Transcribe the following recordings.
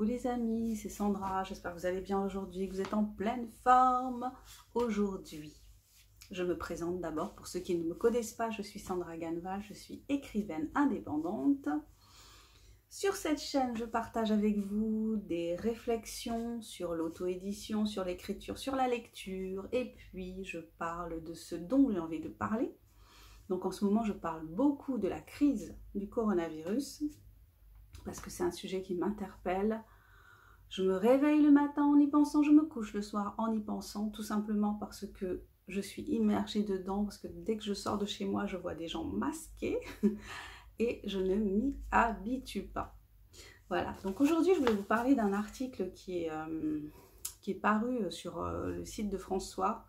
Coucou les amis, c'est Sandra, j'espère que vous allez bien aujourd'hui, que vous êtes en pleine forme aujourd'hui. Je me présente d'abord pour ceux qui ne me connaissent pas, je suis Sandra Ganval, je suis écrivaine indépendante. Sur cette chaîne, je partage avec vous des réflexions sur l'auto-édition, sur l'écriture, sur la lecture, et puis je parle de ce dont j'ai envie de parler. Donc en ce moment, je parle beaucoup de la crise du coronavirus, parce que c'est un sujet qui m'interpelle. Je me réveille le matin en y pensant, je me couche le soir en y pensant, tout simplement parce que je suis immergée dedans, parce que dès que je sors de chez moi, je vois des gens masqués et je ne m'y habitue pas. Voilà, donc aujourd'hui, je voulais vous parler d'un article qui est paru sur le site de François,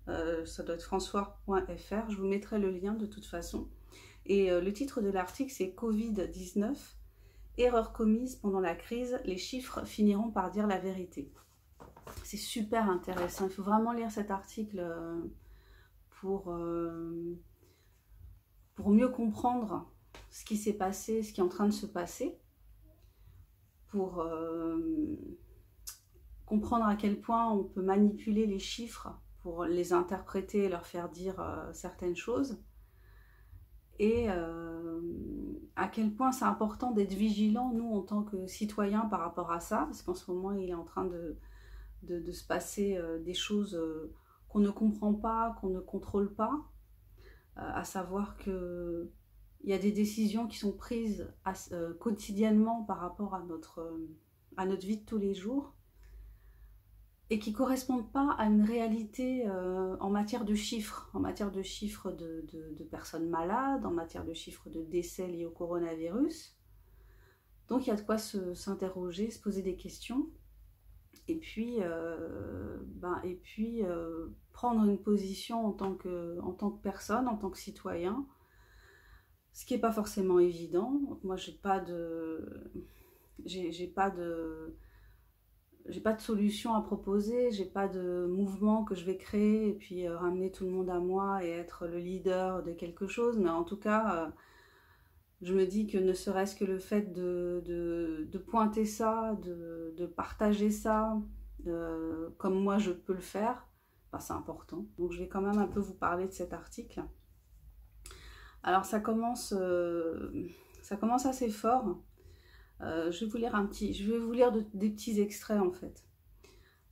ça doit être françois.fr, je vous mettrai le lien de toute façon. Et le titre de l'article, c'est Covid-19. Erreurs commises pendant la crise, les chiffres finiront par dire la vérité. C'est super intéressant, il faut vraiment lire cet article pour mieux comprendre ce qui s'est passé, ce qui est en train de se passer, pour comprendre à quel point on peut manipuler les chiffres pour les interpréter et leur faire dire certaines choses. Et à quel point c'est important d'être vigilant, nous, en tant que citoyens, par rapport à ça, parce qu'en ce moment, il est en train de se passer des choses qu'on ne comprend pas, qu'on ne contrôle pas, à savoir qu'il y a des décisions qui sont prises quotidiennement par rapport à notre vie de tous les jours, et qui ne correspondent pas à une réalité en matière de chiffres, de personnes malades, en matière de chiffres de décès liés au coronavirus. Donc il y a de quoi s'interroger, se poser des questions, et puis, prendre une position en tant que personne, en tant que citoyen, ce qui n'est pas forcément évident. Moi, j'ai pas de solution à proposer, j'ai pas de mouvement que je vais créer et puis ramener tout le monde à moi et être le leader de quelque chose, mais en tout cas, je me dis que ne serait-ce que le fait de pointer ça, de partager ça, comme moi je peux le faire, c'est important. Donc je vais quand même un peu vous parler de cet article. Alors ça commence assez fort. Je vais vous lire des petits extraits en fait.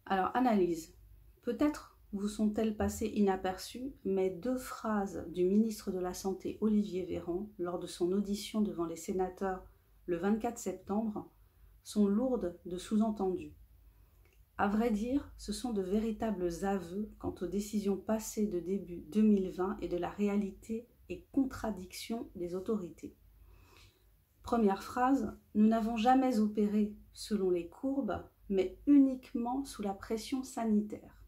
Alors, analyse. Peut-être vous sont-elles passées inaperçues, mais 2 phrases du ministre de la Santé Olivier Véran, lors de son audition devant les sénateurs le 24 septembre, sont lourdes de sous-entendus. À vrai dire, ce sont de véritables aveux quant aux décisions passées de début 2020 et de la réalité et contradiction des autorités. Première phrase, nous n'avons jamais opéré selon les courbes, mais uniquement sous la pression sanitaire.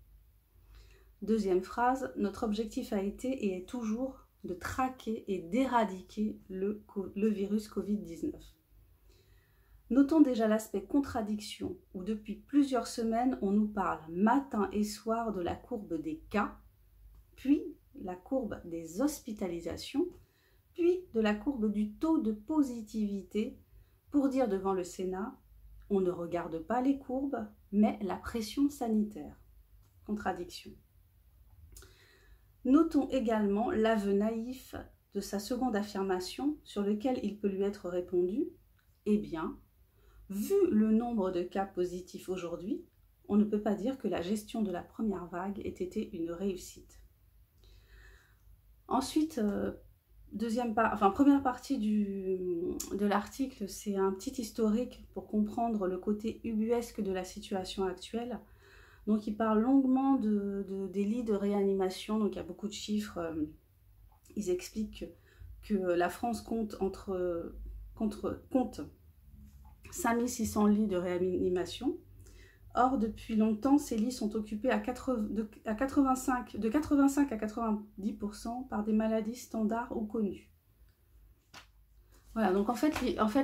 Deuxième phrase, notre objectif a été et est toujours de traquer et d'éradiquer le virus Covid-19. Notons déjà l'aspect contradiction, où depuis plusieurs semaines, on nous parle matin et soir de la courbe des cas, puis la courbe des hospitalisations, puis de la courbe du taux de positivité, pour dire devant le Sénat, on ne regarde pas les courbes, mais la pression sanitaire. Contradiction. Notons également l'aveu naïf de sa seconde affirmation, sur lequel il peut lui être répondu, eh bien, vu le nombre de cas positifs aujourd'hui, on ne peut pas dire que la gestion de la première vague ait été une réussite. Ensuite, première partie de l'article, c'est un petit historique pour comprendre le côté ubuesque de la situation actuelle. Donc il parle longuement des lits de réanimation, donc il y a beaucoup de chiffres. Ils expliquent que la France compte 5600 lits de réanimation. Or, depuis longtemps, ces lits sont occupés de 85 à 90% par des maladies standards ou connues. Voilà, donc en fait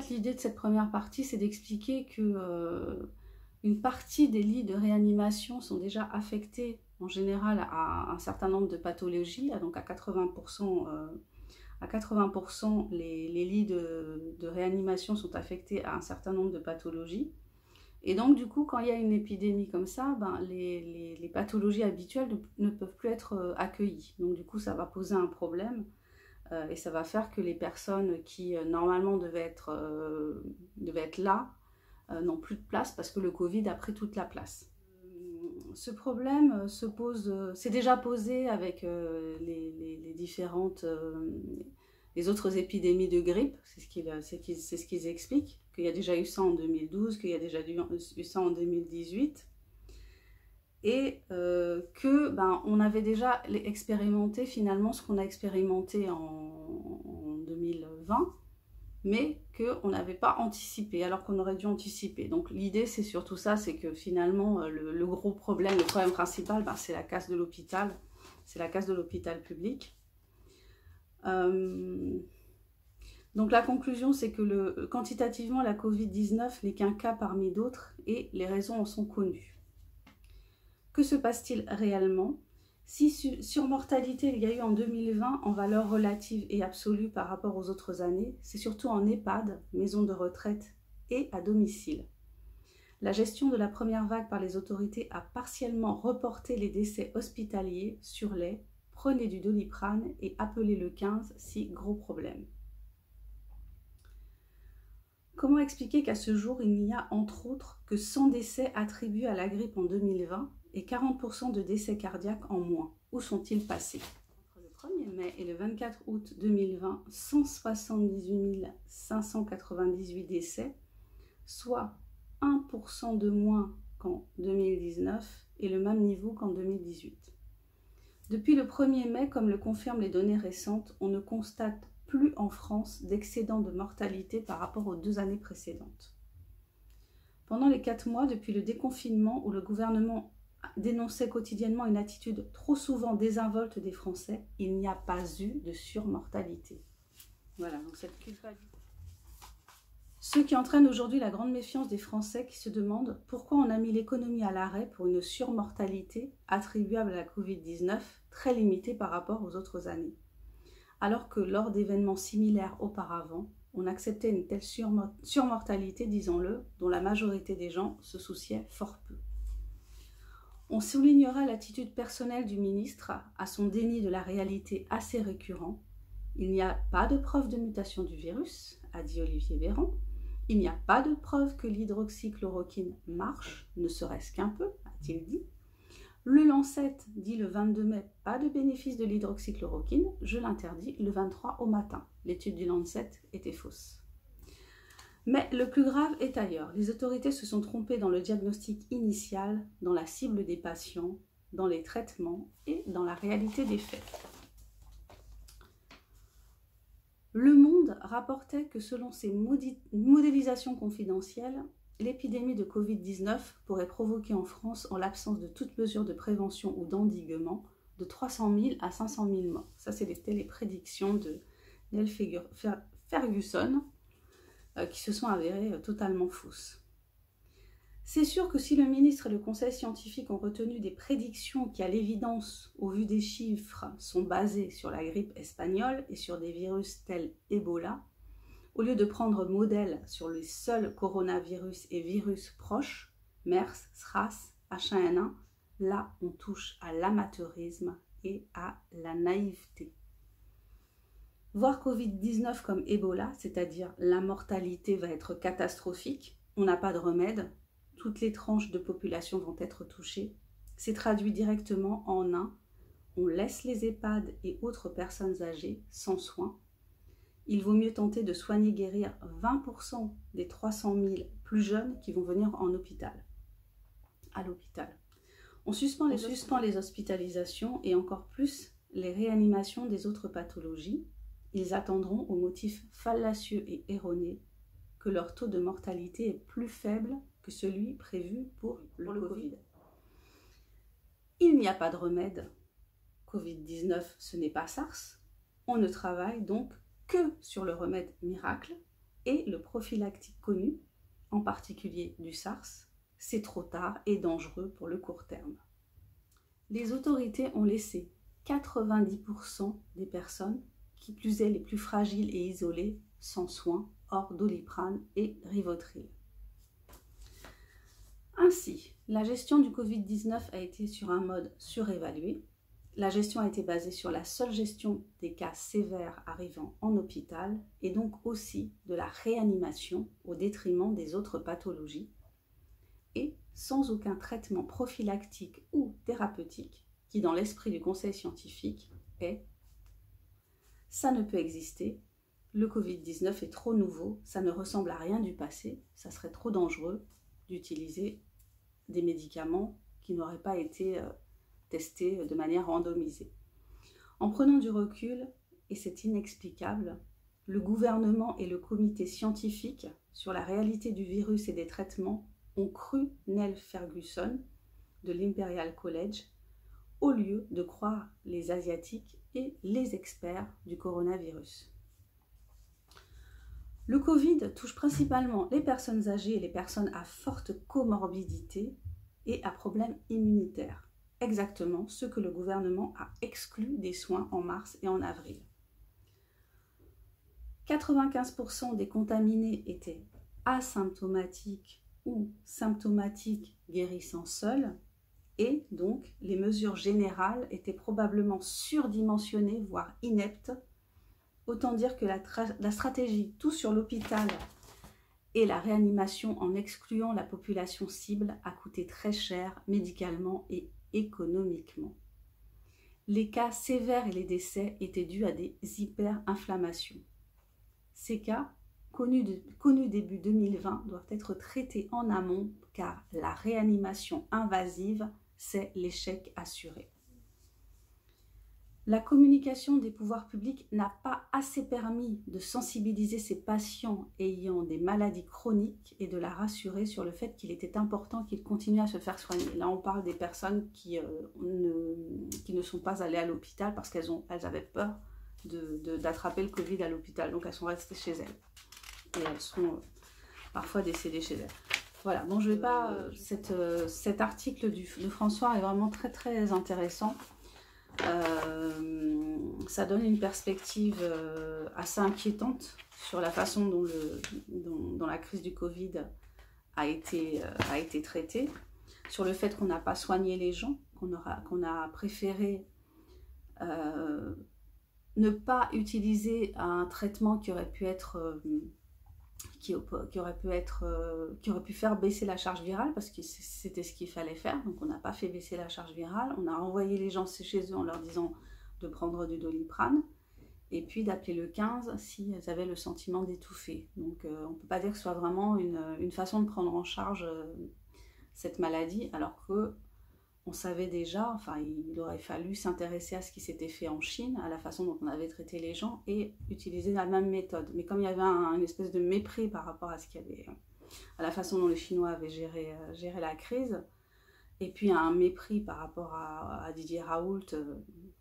l'idée de cette première partie, c'est d'expliquer que une partie des lits de réanimation sont déjà affectés en général à un certain nombre de pathologies, donc à 80%, les lits de réanimation sont affectés à un certain nombre de pathologies. Et donc, du coup, quand il y a une épidémie comme ça, ben, les pathologies habituelles ne peuvent plus être accueillies. Donc, du coup, ça va poser un problème et ça va faire que les personnes qui, normalement, devaient être là, n'ont plus de place parce que le Covid a pris toute la place. Ce problème se pose, s'est déjà posé avec les différentes... les autres épidémies de grippe, c'est ce qu'ils expliquent, qu'il y a déjà eu ça en 2012, qu'il y a déjà eu ça en 2018, et que on avait déjà expérimenté finalement ce qu'on a expérimenté en 2020, mais qu'on n'avait pas anticipé, alors qu'on aurait dû anticiper. Donc l'idée, c'est surtout ça, c'est que finalement, le gros problème, le problème principal, c'est la casse de l'hôpital, c'est la casse de l'hôpital public. Donc la conclusion, c'est que quantitativement, la Covid-19 n'est qu'un cas parmi d'autres et les raisons en sont connues. Que se passe-t-il réellement ? Si surmortalité il y a eu en 2020 en valeur relative et absolue par rapport aux autres années, c'est surtout en EHPAD, maison de retraite et à domicile. La gestion de la première vague par les autorités a partiellement reporté les décès hospitaliers sur les « prenez du Doliprane et appelez le 15 si gros problème ». Comment expliquer qu'à ce jour, il n'y a entre autres que 100 décès attribués à la grippe en 2020 et 40% de décès cardiaques en moins? Où sont-ils passés? Entre le 1er mai et le 24 août 2020, 178 598 décès, soit 1% de moins qu'en 2019 et le même niveau qu'en 2018. Depuis le 1er mai, comme le confirment les données récentes, on ne constate plus en France d'excédent de mortalité par rapport aux 2 années précédentes. Pendant les 4 mois depuis le déconfinement où le gouvernement dénonçait quotidiennement une attitude trop souvent désinvolte des Français, il n'y a pas eu de surmortalité. Voilà, donc cette culpabilité. Ce qui entraîne aujourd'hui la grande méfiance des Français qui se demandent pourquoi on a mis l'économie à l'arrêt pour une surmortalité attribuable à la Covid-19 très limitée par rapport aux autres années. Alors que lors d'événements similaires auparavant, on acceptait une telle surmortalité, disons-le, dont la majorité des gens se souciaient fort peu. On soulignera l'attitude personnelle du ministre à son déni de la réalité assez récurrent. Il n'y a pas de preuve de mutation du virus, a dit Olivier Véran. Il n'y a pas de preuve que l'hydroxychloroquine marche, ne serait-ce qu'un peu, a-t-il dit. Le Lancet dit le 22 mai, pas de bénéfice de l'hydroxychloroquine, je l'interdis le 23 au matin. L'étude du Lancet était fausse. Mais le plus grave est ailleurs. Les autorités se sont trompées dans le diagnostic initial, dans la cible des patients, dans les traitements et dans la réalité des faits. Le Monde rapportait que selon ses modélisations confidentielles, l'épidémie de Covid-19 pourrait provoquer en France, en l'absence de toute mesure de prévention ou d'endiguement, de 300 000 à 500 000 morts. Ça, c'était les prédictions de Neil Ferguson qui se sont avérées totalement fausses. C'est sûr que si le ministre et le conseil scientifique ont retenu des prédictions qui, à l'évidence, au vu des chiffres, sont basées sur la grippe espagnole et sur des virus tels Ebola, au lieu de prendre modèle sur les seuls coronavirus et virus proches, MERS, SRAS, H1N1, là on touche à l'amateurisme et à la naïveté. Voir Covid-19 comme Ebola, c'est-à-dire la mortalité va être catastrophique, on n'a pas de remède, toutes les tranches de population vont être touchées, c'est traduit directement en un « on laisse les EHPAD et autres personnes âgées sans soins ». Il vaut mieux tenter de soigner, guérir 20% des 300 000 plus jeunes qui vont venir à l'hôpital. On suspend les hospitalisations et encore plus les réanimations des autres pathologies. Ils attendront au motif fallacieux et erroné que leur taux de mortalité est plus faible que celui prévu pour le Covid. Il n'y a pas de remède. Covid-19, ce n'est pas SARS. On ne travaille donc que sur le remède miracle et le prophylactique connu, en particulier du SARS, c'est trop tard et dangereux pour le court terme. Les autorités ont laissé 90% des personnes, qui plus est les plus fragiles et isolées, sans soins, hors Doliprane et Rivotril. Ainsi, la gestion du Covid-19 a été sur un mode surévalué. La gestion a été basée sur la seule gestion des cas sévères arrivant en hôpital et donc aussi de la réanimation au détriment des autres pathologies et sans aucun traitement prophylactique ou thérapeutique qui, dans l'esprit du conseil scientifique, est « ça ne peut exister, le Covid-19 est trop nouveau, ça ne ressemble à rien du passé, ça serait trop dangereux d'utiliser des médicaments qui n'auraient pas été testés de manière randomisée. » En prenant du recul, et c'est inexplicable, le gouvernement et le comité scientifique sur la réalité du virus et des traitements ont cru Neil Ferguson de l'Imperial College au lieu de croire les Asiatiques et les experts du coronavirus. Le Covid touche principalement les personnes âgées et les personnes à forte comorbidité et à problèmes immunitaires, exactement ce que le gouvernement a exclu des soins en mars et en avril. 95% des contaminés étaient asymptomatiques ou symptomatiques guérissant seuls, et donc les mesures générales étaient probablement surdimensionnées, voire ineptes. Autant dire que la stratégie tout sur l'hôpital et la réanimation en excluant la population cible a coûté très cher médicalement et économiquement. Les cas sévères et les décès étaient dus à des hyperinflammations. Ces cas, connus début 2020, doivent être traités en amont car la réanimation invasive, c'est l'échec assuré. La communication des pouvoirs publics n'a pas assez permis de sensibiliser ces patients ayant des maladies chroniques et de la rassurer sur le fait qu'il était important qu'ils continuent à se faire soigner. Là, on parle des personnes qui ne sont pas allées à l'hôpital parce qu'elles avaient peur d'attraper le Covid à l'hôpital. Donc, elles sont restées chez elles. Et elles sont parfois décédées chez elles. Voilà, bon, je vais pas... cet article de François est vraiment très, très intéressant. Ça donne une perspective assez inquiétante sur la façon dont la crise du Covid a été traitée, sur le fait qu'on n'a pas soigné les gens, qu'on a préféré ne pas utiliser un traitement qui aurait pu être qui aurait pu faire baisser la charge virale, parce que c'était ce qu'il fallait faire. Donc on n'a pas fait baisser la charge virale, on a envoyé les gens chez eux en leur disant de prendre du Doliprane et puis d'appeler le 15 s'ils avaient le sentiment d'étouffer. Donc on ne peut pas dire que ce soit vraiment une façon de prendre en charge cette maladie, alors que on savait déjà, enfin il aurait fallu s'intéresser à ce qui s'était fait en Chine, à la façon dont on avait traité les gens et utiliser la même méthode. Mais comme il y avait une espèce de mépris par rapport à à la façon dont les Chinois avaient géré la crise, et puis un mépris par rapport à Didier Raoult,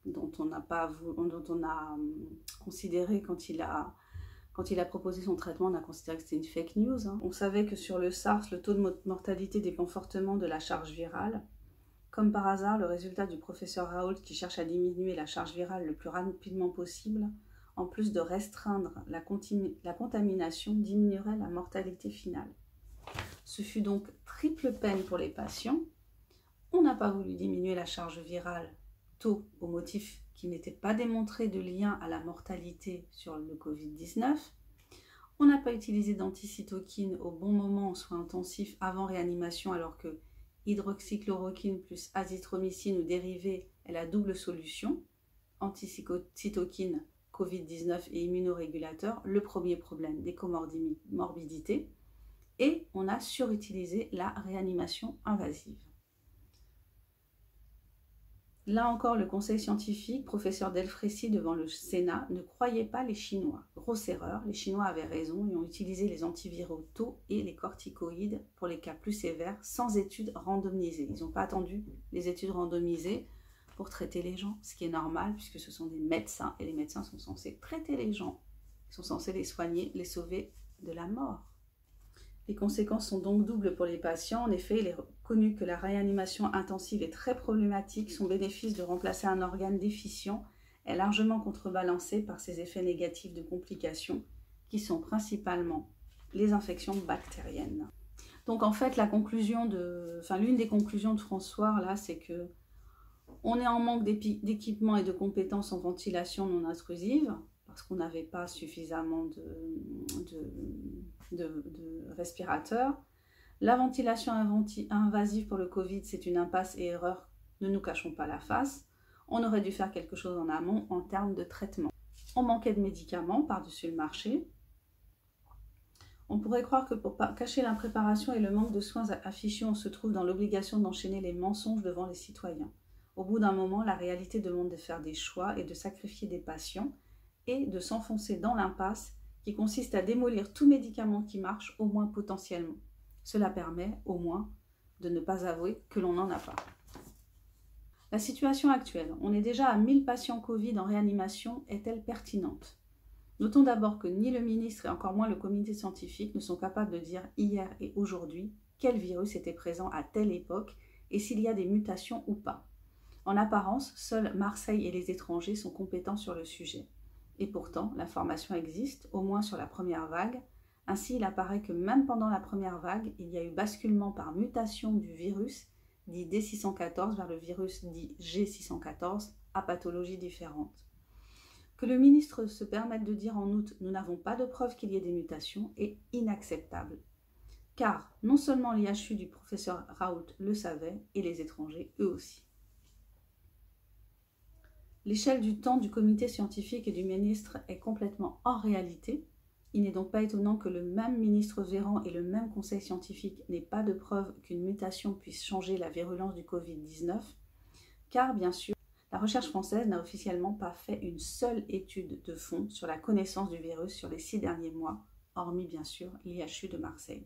dont on a considéré quand il a proposé son traitement, on a considéré que c'était une fake news. On savait que sur le SARS, le taux de mortalité dépend fortement de la charge virale. Comme par hasard, le résultat du professeur Raoult qui cherche à diminuer la charge virale le plus rapidement possible, en plus de restreindre la contamination, diminuerait la mortalité finale. Ce fut donc triple peine pour les patients. On n'a pas voulu diminuer la charge virale tôt au motif qu'il n'était pas démontré de lien à la mortalité sur le Covid-19. On n'a pas utilisé d'anticytokine au bon moment en soins intensifs avant réanimation, alors que hydroxychloroquine plus azithromycine ou dérivés est la double solution, anticytokine, Covid-19 et immunorégulateur, le premier problème des comorbidités, et on a surutilisé la réanimation invasive. Là encore, le conseil scientifique, professeur Delfrécy devant le Sénat, ne croyait pas les Chinois. Grosse erreur, les Chinois avaient raison et ont utilisé les antiviraux tôt et les corticoïdes pour les cas plus sévères sans études randomisées. Ils n'ont pas attendu les études randomisées pour traiter les gens, ce qui est normal puisque ce sont des médecins et les médecins sont censés traiter les gens. Ils sont censés les soigner, les sauver de la mort. Les conséquences sont donc doubles pour les patients. En effet, il est reconnu que la réanimation intensive est très problématique. Son bénéfice de remplacer un organe déficient est largement contrebalancé par ses effets négatifs de complications, qui sont principalement les infections bactériennes. Donc en fait, l'une des conclusions de François, là, c'est que on est en manque d'équipements et de compétences en ventilation non intrusive, parce qu'on n'avait pas suffisamment de respirateurs. La ventilation invasive pour le Covid, c'est une impasse et erreur, ne nous cachons pas la face. On aurait dû faire quelque chose en amont en termes de traitement. On manquait de médicaments par-dessus le marché. On pourrait croire que pour cacher l'impréparation et le manque de soins affichés, on se trouve dans l'obligation d'enchaîner les mensonges devant les citoyens. Au bout d'un moment, la réalité demande de faire des choix et de sacrifier des patients et de s'enfoncer dans l'impasse qui consiste à démolir tout médicament qui marche, au moins potentiellement. Cela permet, au moins, de ne pas avouer que l'on n'en a pas. La situation actuelle, on est déjà à 1000 patients Covid en réanimation, est-elle pertinente? Notons d'abord que ni le ministre et encore moins le comité scientifique ne sont capables de dire hier et aujourd'hui quel virus était présent à telle époque et s'il y a des mutations ou pas. En apparence, seuls Marseille et les étrangers sont compétents sur le sujet. Et pourtant, l'information existe, au moins sur la première vague. Ainsi, il apparaît que même pendant la première vague, il y a eu basculement par mutation du virus dit D614 vers le virus dit G614 à pathologie différente. Que le ministre se permette de dire en août « nous n'avons pas de preuve qu'il y ait des mutations » est inacceptable. Car non seulement l'IHU du professeur Raoult le savait, et les étrangers eux aussi. L'échelle du temps du comité scientifique et du ministre est complètement hors réalité. Il n'est donc pas étonnant que le même ministre Véran et le même conseil scientifique n'aient pas de preuve qu'une mutation puisse changer la virulence du Covid-19, car bien sûr, la recherche française n'a officiellement pas fait une seule étude de fond sur la connaissance du virus sur les 6 derniers mois, hormis bien sûr l'IHU de Marseille.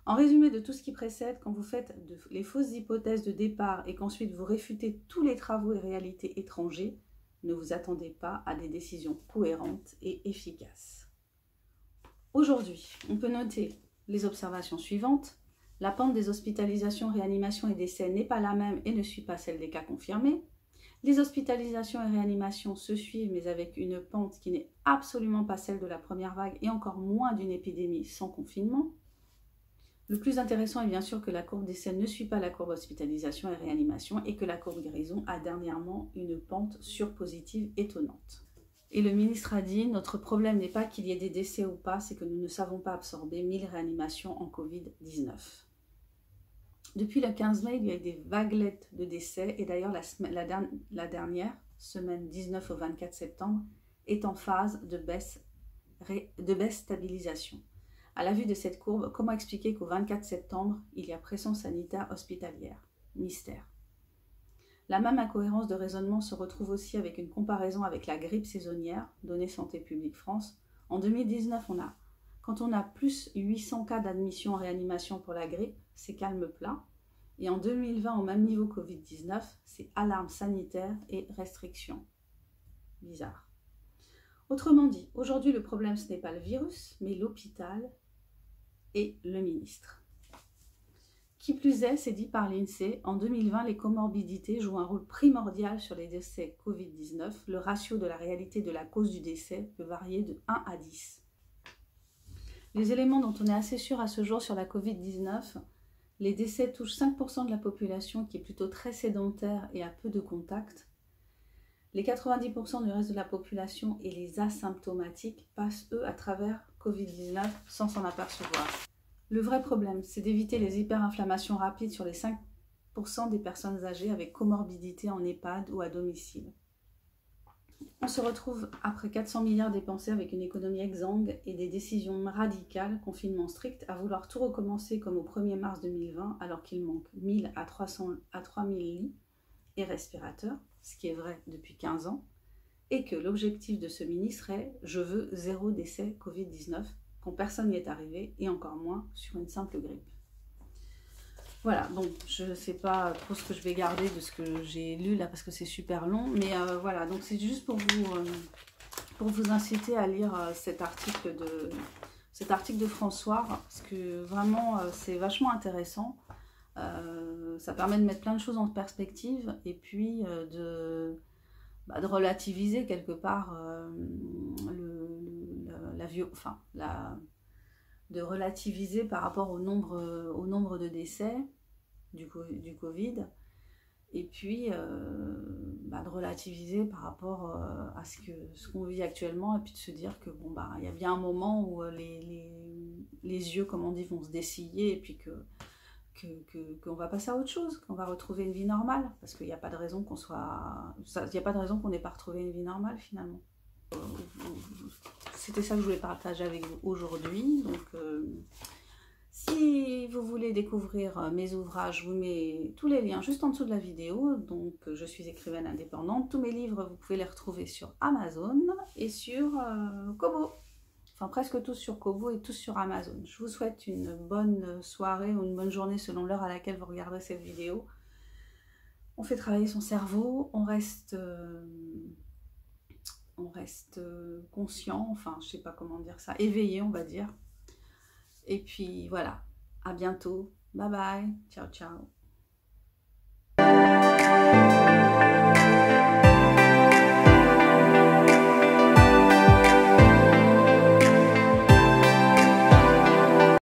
En résumé de tout ce qui précède, quand vous faites les fausses hypothèses de départ et qu'ensuite vous réfutez tous les travaux et réalités étrangers, ne vous attendez pas à des décisions cohérentes et efficaces. Aujourd'hui, on peut noter les observations suivantes. La pente des hospitalisations, réanimations et décès n'est pas la même et ne suit pas celle des cas confirmés. Les hospitalisations et réanimations se suivent, mais avec une pente qui n'est absolument pas celle de la première vague et encore moins d'une épidémie sans confinement. Le plus intéressant est bien sûr que la courbe décès ne suit pas la courbe hospitalisation et réanimation et que la courbe guérison a dernièrement une pente surpositive étonnante. Et le ministre a dit « Notre problème n'est pas qu'il y ait des décès ou pas, c'est que nous ne savons pas absorber 1000 réanimations en Covid-19 ». Depuis le 15 mai, il y a eu des vaguelettes de décès et d'ailleurs la dernière, semaine 19 au 24 septembre, est en phase de baisse stabilisation. À la vue de cette courbe, comment expliquer qu'au 24 septembre, il y a pression sanitaire hospitalière? Mystère. La même incohérence de raisonnement se retrouve aussi avec une comparaison avec la grippe saisonnière, donnée Santé publique France. En 2019, quand on a plus 800 cas d'admission en réanimation pour la grippe, c'est calme plat. Et en 2020, au même niveau Covid-19, c'est alarme sanitaire et restrictions. Bizarre. Autrement dit, aujourd'hui, le problème, ce n'est pas le virus, mais l'hôpital et le ministre. Qui plus est, c'est dit par l'INSEE, en 2020, les comorbidités jouent un rôle primordial sur les décès Covid-19. Le ratio de la réalité de la cause du décès peut varier de 1 à 10. Les éléments dont on est assez sûr à ce jour sur la Covid-19, les décès touchent 5% de la population qui est plutôt très sédentaire et a peu de contacts. Les 90% du reste de la population et les asymptomatiques passent, eux, à travers Covid-19 sans s'en apercevoir. Le vrai problème, c'est d'éviter les hyperinflammations rapides sur les 5% des personnes âgées avec comorbidité en EHPAD ou à domicile. On se retrouve après 400 milliards dépensés avec une économie exsangue et des décisions radicales, confinement strict, à vouloir tout recommencer comme au 1er mars 2020 alors qu'il manque 1000 à 3000 lits et respirateurs, ce qui est vrai depuis 15 ans, et que l'objectif de ce ministre est « je veux 0 décès Covid-19 » quand personne n'y est arrivé, et encore moins sur une simple grippe. Voilà, bon, je ne sais pas trop ce que je vais garder de ce que j'ai lu là, parce que c'est super long, mais voilà, donc c'est juste pour vous inciter à lire cet article de François, parce que vraiment, c'est vachement intéressant. Ça permet de mettre plein de choses en perspective, et puis de relativiser quelque part relativiser par rapport au nombre de décès du Covid, et puis de relativiser par rapport à ce qu'on vit actuellement, et puis de se dire que bon bah il y a bien un moment où les yeux, comme on dit, vont se dessiller, et puis qu'on va passer à autre chose, qu'on va retrouver une vie normale, parce qu'il n'y a pas de raison qu'on n'ait pas retrouvé une vie normale finalement. C'était ça que je voulais partager avec vous aujourd'hui. Donc si vous voulez découvrir mes ouvrages, je vous mets tous les liens juste en dessous de la vidéo. Donc je suis écrivaine indépendante. Tous mes livres, vous pouvez les retrouver sur Amazon et sur Kobo. Enfin presque tous sur Kobo et tous sur Amazon. Je vous souhaite une bonne soirée ou une bonne journée selon l'heure à laquelle vous regardez cette vidéo. On fait travailler son cerveau, on reste conscient, enfin je sais pas comment dire ça, éveillé on va dire. Et puis voilà, à bientôt, bye bye, ciao ciao.